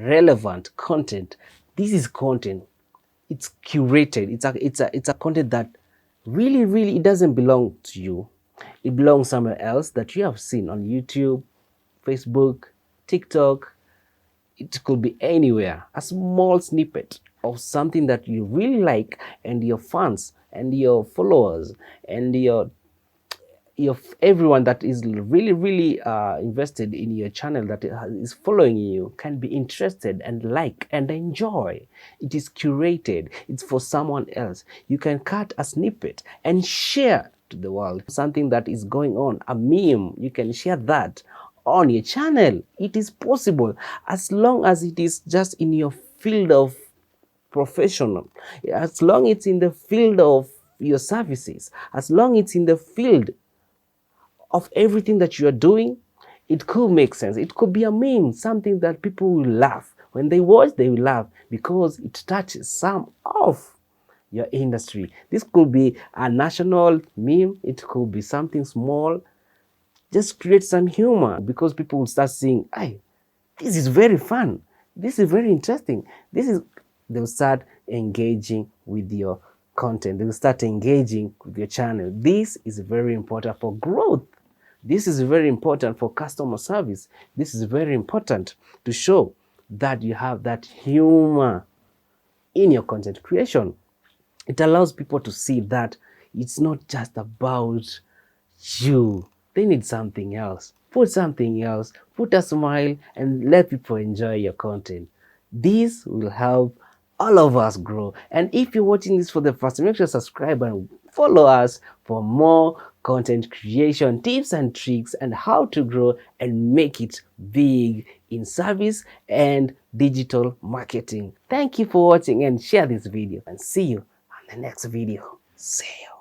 relevant content. This is content. It's curated. It's a content that really it doesn't belong to you. It belongs somewhere else that you have seen on YouTube, Facebook, TikTok. It could be anywhere. A small snippet of something that you really like, and your fans and your followers and your everyone that is really invested in your channel, that is following you, can be interested and like and enjoy. It is curated. It's for someone else. You can cut a snippet and share to the world something that is going on, a meme. You can share that on your channel. It is possible, as long as it is just in your field of professional, as long it's in the field of your services, as long it's in the field of everything that you are doing. It could make sense. It could be a meme, something that people will laugh. When they watch, they will laugh because it touches some of your industry. This could be a national meme. It could be something small. Just create some humor, because people will start seeing, hey, this is very fun. This is very interesting. They'll start engaging with your content. They'll start engaging with your channel. This is very important for growth. This is very important for customer service. This is very important to show that you have that humor in your content creation. It allows people to see that it's not just about you. They need something else. Put something else, put a smile, and let people enjoy your content. This will help all of us grow. And if you're watching this for the first time, make sure to subscribe and follow us for more content creation tips and tricks, and how to grow and make it big in service and digital marketing. Thank you for watching, and share this video, and see you on the next video. See you.